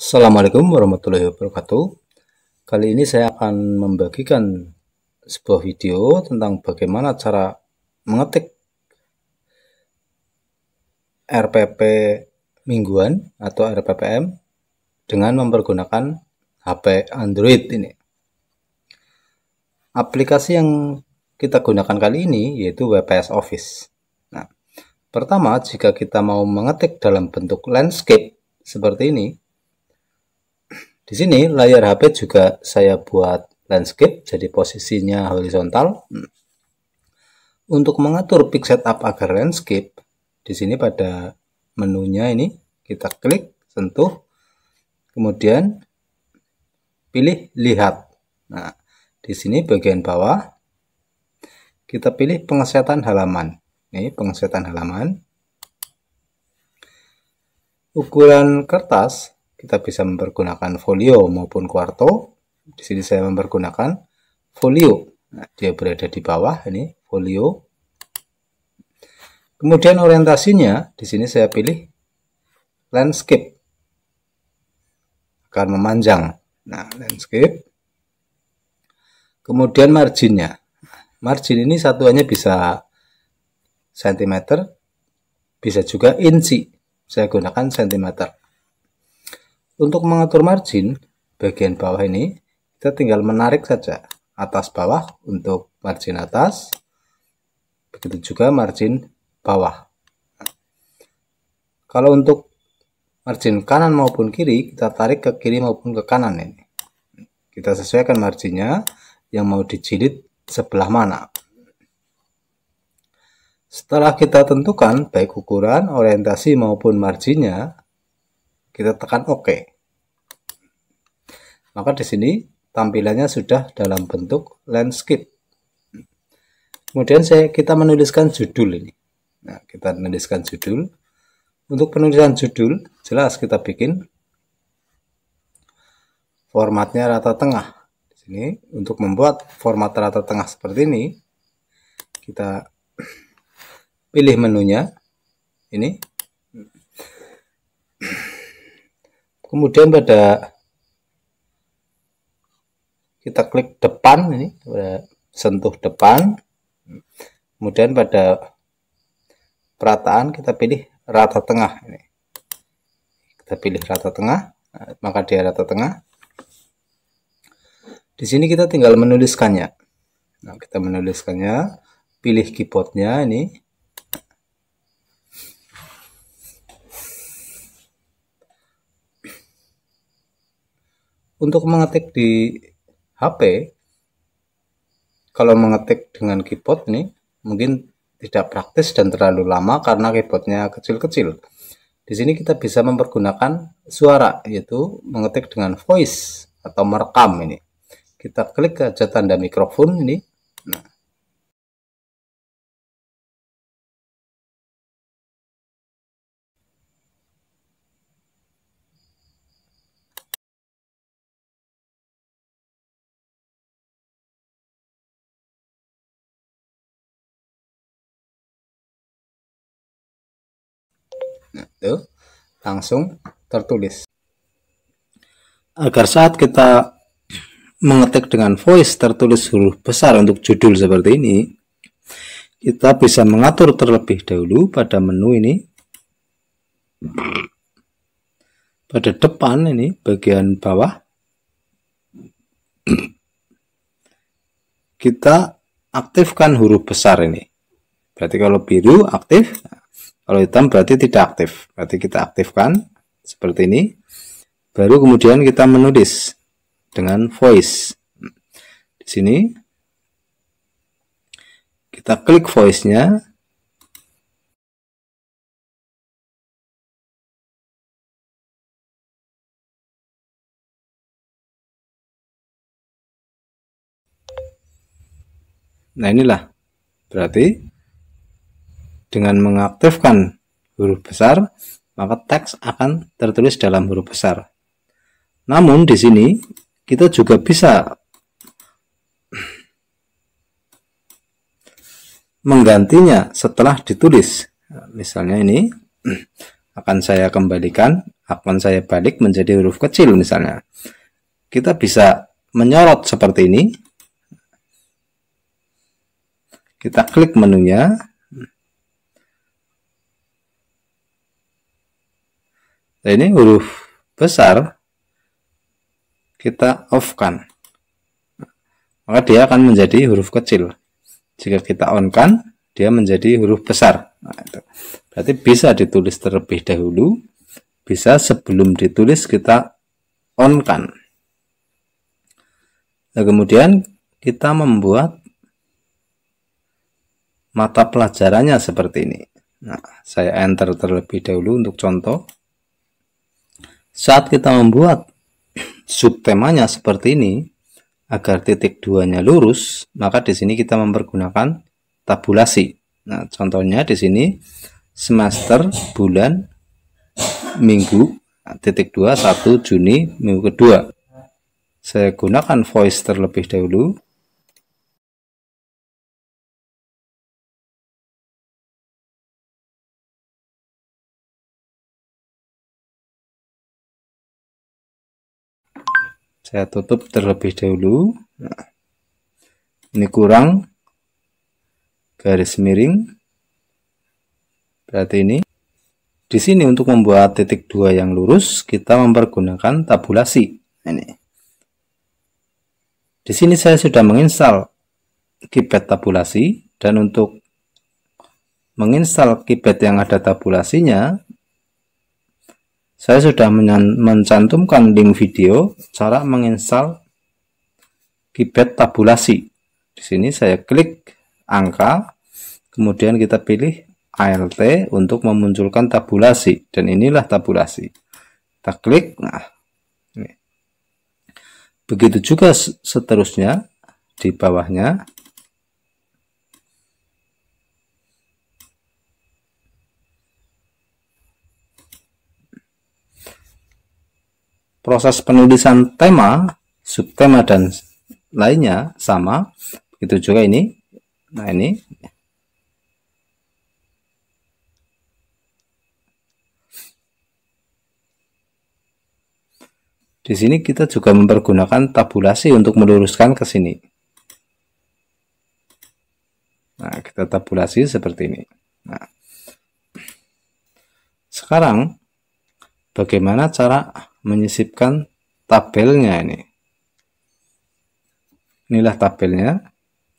Assalamualaikum warahmatullahi wabarakatuh. Kali ini saya akan membagikan sebuah video tentang bagaimana cara mengetik RPP mingguan atau RPPM dengan mempergunakan HP Android ini. Aplikasi yang kita gunakan kali ini yaitu WPS Office. Nah, pertama jika kita mau mengetik dalam bentuk landscape seperti ini, di sini layar HP juga saya buat landscape, jadi posisinya horizontal. Untuk mengatur pick setup agar landscape, di sini pada menunya ini kita klik, sentuh, kemudian pilih lihat. Nah, di sini bagian bawah kita pilih pengesetan halaman. Ini pengesetan halaman. Ukuran kertas kita bisa mempergunakan folio maupun quarto. Di sini saya mempergunakan folio. Nah, dia berada di bawah ini folio. Kemudian orientasinya di sini saya pilih landscape agar memanjang. Nah, landscape. Kemudian marginnya. Margin ini satuannya bisa cm, bisa juga inci. Saya gunakan cm. Untuk mengatur margin bagian bawah ini, kita tinggal menarik saja atas bawah untuk margin atas, begitu juga margin bawah. Kalau untuk margin kanan maupun kiri, kita tarik ke kiri maupun ke kanan ini. Kita sesuaikan marginnya yang mau dijilid sebelah mana. Setelah kita tentukan baik ukuran, orientasi maupun marginnya, kita tekan OK. Maka di sini tampilannya sudah dalam bentuk landscape. Kemudian kita menuliskan judul ini. Nah, kita menuliskan judul. Untuk penulisan judul, jelas kita bikin formatnya rata tengah. Di sini untuk membuat format rata tengah seperti ini, kita pilih menunya ini. Kemudian pada kita klik depan ini, sentuh depan. Kemudian pada perataan kita pilih rata tengah ini. Kita pilih rata tengah, maka dia rata tengah. Di sini kita tinggal menuliskannya. Nah, kita menuliskannya, pilih keyboardnya ini. Untuk mengetik di HP, kalau mengetik dengan keyboard ini mungkin tidak praktis dan terlalu lama karena keyboardnya kecil-kecil. Di sini kita bisa mempergunakan suara, yaitu mengetik dengan voice atau merekam ini. Kita klik aja tanda mikrofon ini. Nah, itu langsung tertulis. Agar saat kita mengetik dengan voice tertulis huruf besar untuk judul seperti ini, kita bisa mengatur terlebih dahulu pada menu ini. Pada depan ini bagian bawah kita aktifkan huruf besar ini. Berarti kalau biru aktif, kalau hitam berarti tidak aktif. Berarti kita aktifkan seperti ini. Baru kemudian kita menulis dengan voice. Di sini kita klik voice-nya. Nah, inilah berarti dengan mengaktifkan huruf besar, maka teks akan tertulis dalam huruf besar. Namun di sini kita juga bisa menggantinya setelah ditulis. Misalnya ini akan saya kembalikan akan saya balik menjadi huruf kecil misalnya. Kita bisa menyorot seperti ini. Kita klik menunya. Nah, ini huruf besar kita off-kan. Maka dia akan menjadi huruf kecil. Jika kita on-kan, dia menjadi huruf besar. Nah, itu. Berarti bisa ditulis terlebih dahulu, bisa sebelum ditulis kita on-kan. Nah, kemudian kita membuat mata pelajarannya seperti ini. Nah, saya enter terlebih dahulu untuk contoh. Saat kita membuat subtemanya seperti ini, agar titik 2-nya lurus, maka di sini kita mempergunakan tabulasi. Nah, contohnya di sini semester, bulan, minggu, titik 2, 1 Juni, minggu kedua. Saya gunakan voice terlebih dahulu. Saya tutup terlebih dahulu. Nah, ini kurang garis miring. Berarti ini. Di sini untuk membuat titik 2 yang lurus, kita mempergunakan tabulasi. Ini. Di sini saya sudah menginstal keypad tabulasi, dan untuk menginstal keypad yang ada tabulasinya, saya sudah mencantumkan link video cara menginstal keypad tabulasi. Di sini saya klik angka, kemudian kita pilih ALT untuk memunculkan tabulasi, dan inilah tabulasi. Kita klik, nah, ini. Begitu juga seterusnya di bawahnya. Proses penulisan tema, subtema, dan lainnya sama. Begitu juga ini. Nah, ini. Di sini kita juga mempergunakan tabulasi untuk meluruskan ke sini. Nah, kita tabulasi seperti ini. Nah, sekarang bagaimana cara menyisipkan tabelnya ini? Inilah tabelnya.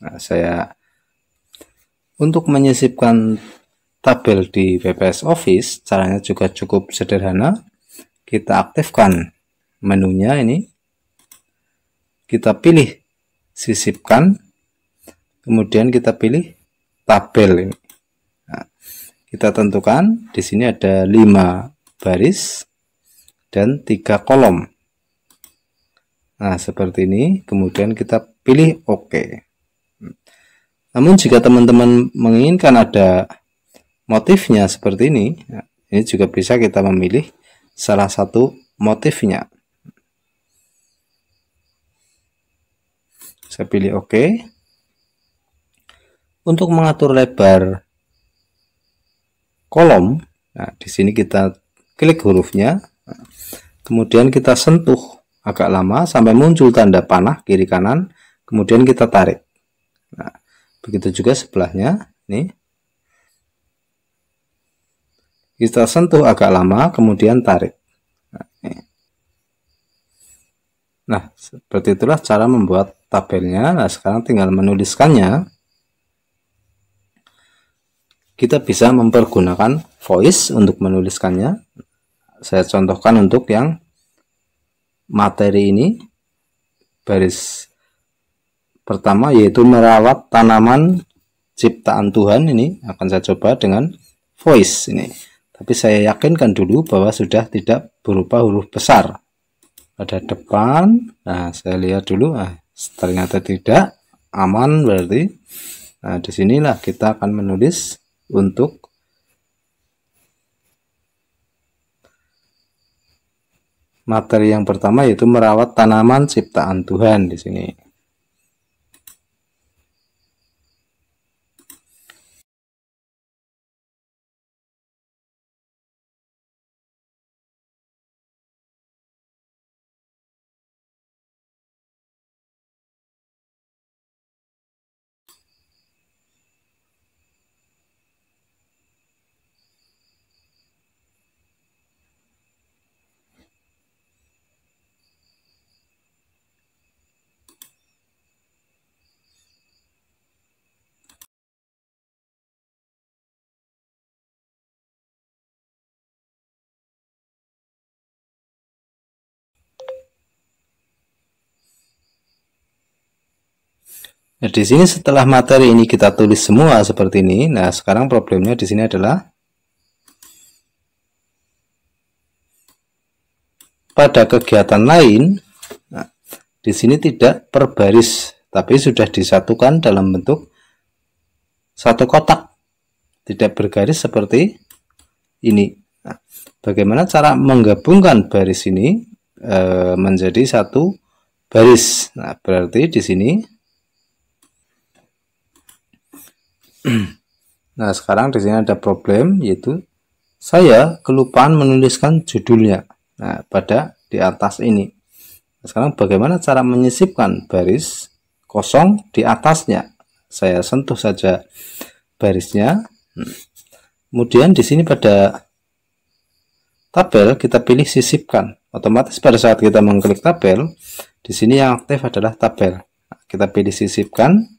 Nah, untuk menyisipkan tabel di WPS Office, caranya juga cukup sederhana. Kita aktifkan menunya ini. Kita pilih sisipkan. Kemudian kita pilih tabel ini. Nah, kita tentukan di sini ada 5 baris dan 3 kolom. Nah, seperti ini. Kemudian kita pilih OK. Namun jika teman-teman menginginkan ada motifnya seperti ini juga bisa kita memilih salah satu motifnya. Saya pilih OK. Untuk mengatur lebar kolom, nah, di sini kita klik hurufnya, kemudian kita sentuh agak lama sampai muncul tanda panah kiri kanan, kemudian kita tarik. Nah, begitu juga sebelahnya. Nih, kita sentuh agak lama, kemudian tarik. Nah, seperti itulah cara membuat tabelnya. Nah, sekarang tinggal menuliskannya. Kita bisa mempergunakan voice untuk menuliskannya. Saya contohkan untuk yang materi ini. Baris pertama yaitu merawat tanaman ciptaan Tuhan, ini akan saya coba dengan voice ini. Tapi saya yakinkan dulu bahwa sudah tidak berupa huruf besar pada depan. Nah, saya lihat dulu. Nah, ternyata tidak, aman berarti. Nah, disinilah kita akan menulis untuk materi yang pertama yaitu merawat tanaman ciptaan Tuhan di sini. Nah, di sini setelah materi ini kita tulis semua seperti ini. Nah, sekarang problemnya di sini adalah pada kegiatan lain. Nah, di sini tidak per baris, tapi sudah disatukan dalam bentuk satu kotak, tidak bergaris seperti ini. Nah, bagaimana cara menggabungkan baris ini menjadi satu baris? Nah, berarti di sini. Nah, sekarang di sini ada problem, yaitu saya kelupaan menuliskan judulnya. Nah, pada di atas ini. Sekarang bagaimana cara menyisipkan baris kosong di atasnya? Saya sentuh saja barisnya. Kemudian di sini pada tabel kita pilih sisipkan. Otomatis pada saat kita mengklik tabel, di sini yang aktif adalah tabel. Nah, kita pilih sisipkan.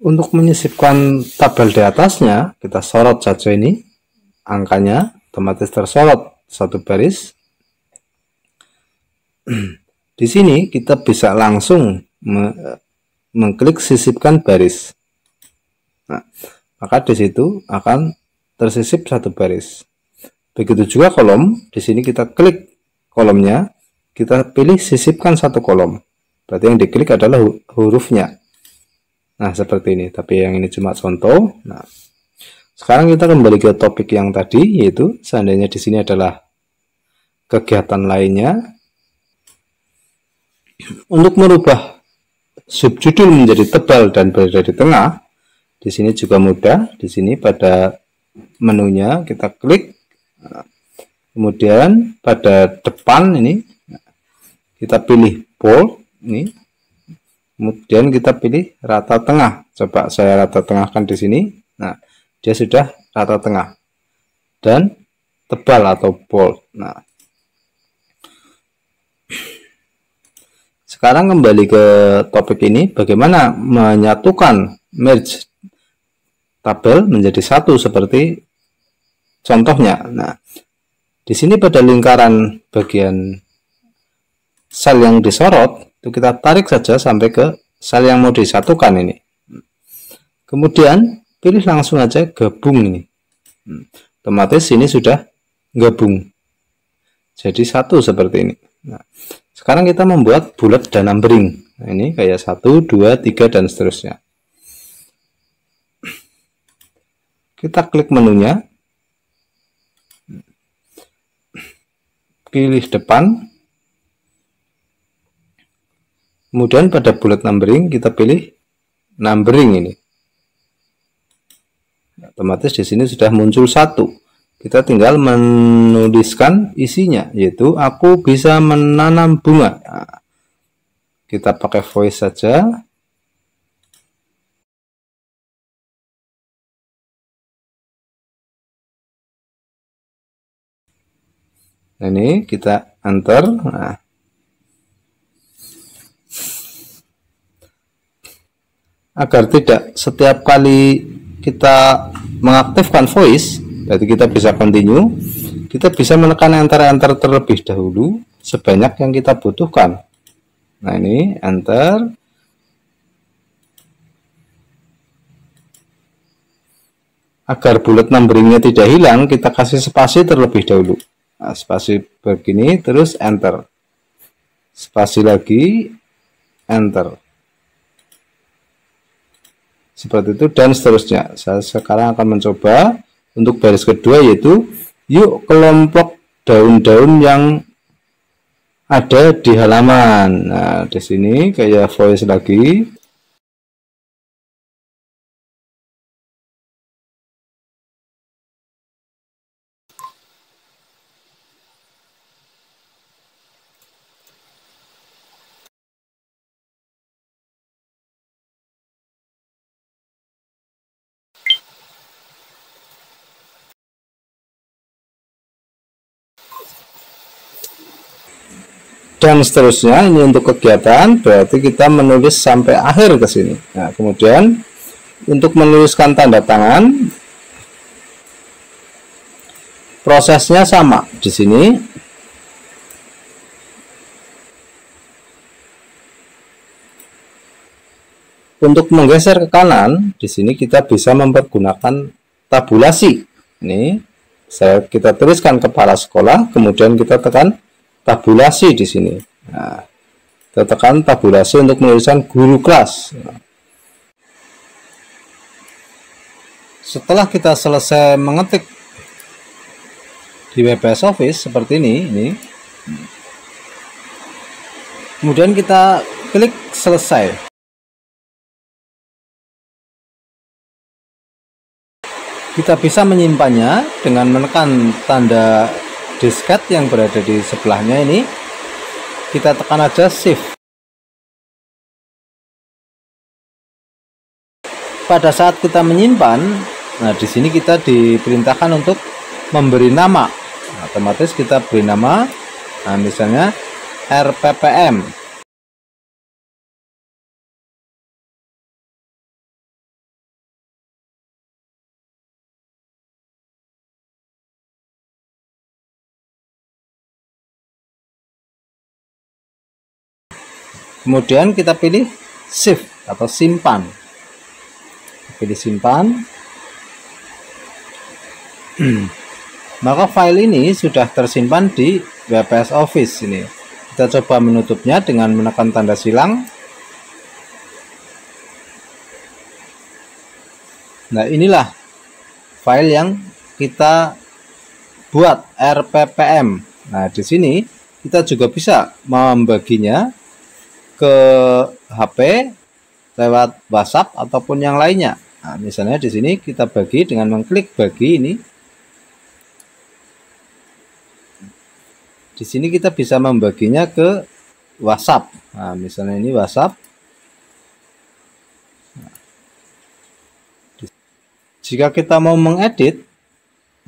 Untuk menyisipkan tabel di atasnya, kita sorot saja ini angkanya, otomatis tersorot satu baris. Di sini kita bisa langsung mengklik sisipkan baris. Nah, maka di situ akan tersisip satu baris. Begitu juga kolom. Di sini kita klik kolomnya, kita pilih sisipkan satu kolom. Berarti yang diklik adalah hurufnya. Nah, seperti ini. Tapi yang ini cuma contoh. Nah, sekarang kita kembali ke topik yang tadi, yaitu seandainya di sini adalah kegiatan lainnya. Untuk merubah subjudul menjadi tebal dan berada di tengah, di sini juga mudah. Di sini pada menunya kita klik. Kemudian pada depan ini kita pilih bold ini. Kemudian kita pilih rata tengah. Coba saya rata tengahkan di sini. Nah, dia sudah rata tengah dan tebal atau bold. Nah, sekarang kembali ke topik ini, bagaimana menyatukan merge tabel menjadi satu seperti contohnya. Nah, di sini pada lingkaran bagian sel yang disorot, itu kita tarik saja sampai ke sel yang mau disatukan ini. Kemudian pilih langsung aja gabung ini. Otomatis ini sudah gabung jadi satu seperti ini. Nah, sekarang kita membuat bulat dan numbering. Nah, ini kayak 1, 2, 3 dan seterusnya. Kita klik menunya, pilih depan. Kemudian pada bulat numbering kita pilih numbering ini. Otomatis di sini sudah muncul satu. Kita tinggal menuliskan isinya, yaitu aku bisa menanam bunga. Nah, kita pakai voice saja. Nah, ini kita enter. Nah, agar tidak setiap kali kita mengaktifkan voice, berarti kita bisa continue, kita bisa menekan enter terlebih dahulu sebanyak yang kita butuhkan. Nah, ini enter. Agar bullet numberingnya tidak hilang, kita kasih spasi terlebih dahulu. Nah, spasi begini, terus enter. Spasi lagi, enter. Seperti itu dan seterusnya. Saya sekarang akan mencoba untuk baris kedua, yaitu yuk kelompok daun-daun yang ada di halaman. Nah, di sini kayak voice lagi. Dan seterusnya. Ini untuk kegiatan, berarti kita menulis sampai akhir ke sini. Nah, kemudian untuk menuliskan tanda tangan, prosesnya sama di sini. Untuk menggeser ke kanan, di sini kita bisa mempergunakan tabulasi. Ini kita tuliskan kepala sekolah, kemudian kita tekan tabulasi di sini. Nah, kita tekan tabulasi untuk menuliskan guru kelas. Setelah kita selesai mengetik di WPS Office seperti ini, kemudian kita klik selesai. Kita bisa menyimpannya dengan menekan tanda disket yang berada di sebelahnya ini. Kita tekan aja shift. Pada saat kita menyimpan, nah di sini kita diperintahkan untuk memberi nama. Otomatis kita beri nama, nah misalnya RPPM. Kemudian kita pilih shift atau simpan. Pilih simpan. Maka file ini sudah tersimpan di WPS Office ini. Kita coba menutupnya dengan menekan tanda silang. Nah, inilah file yang kita buat, RPPM. Nah, di sini kita juga bisa membaginya ke HP lewat WhatsApp ataupun yang lainnya. Nah, misalnya di sini kita bagi dengan mengklik bagi ini. Di sini kita bisa membaginya ke WhatsApp. Nah, misalnya ini WhatsApp. Jika kita mau mengedit,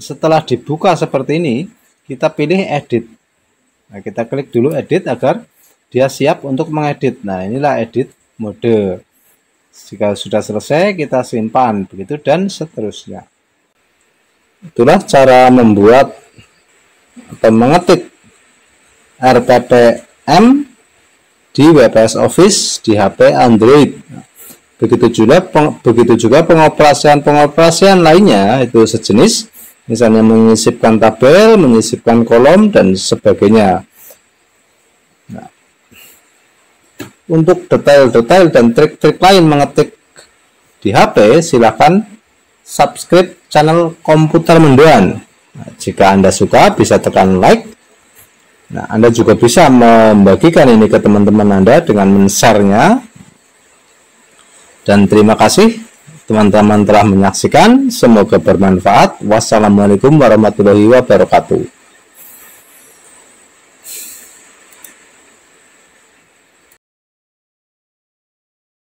setelah dibuka seperti ini, kita pilih edit. Nah, kita klik dulu edit agar dia siap untuk mengedit. Nah, inilah edit mode. Jika sudah selesai, kita simpan, begitu dan seterusnya. Itulah cara membuat atau mengetik RPPM di WPS Office di HP Android. Begitu juga pengoperasian lainnya itu sejenis, misalnya menyisipkan tabel, menyisipkan kolom dan sebagainya. Nah, untuk detail-detail dan trik-trik lain mengetik di HP, silakan subscribe channel Komputer Mendoan. Nah, jika Anda suka, bisa tekan like. Nah, Anda juga bisa membagikan ini ke teman-teman Anda dengan men-share-nya. Dan terima kasih teman-teman telah menyaksikan. Semoga bermanfaat. Wassalamualaikum warahmatullahi wabarakatuh.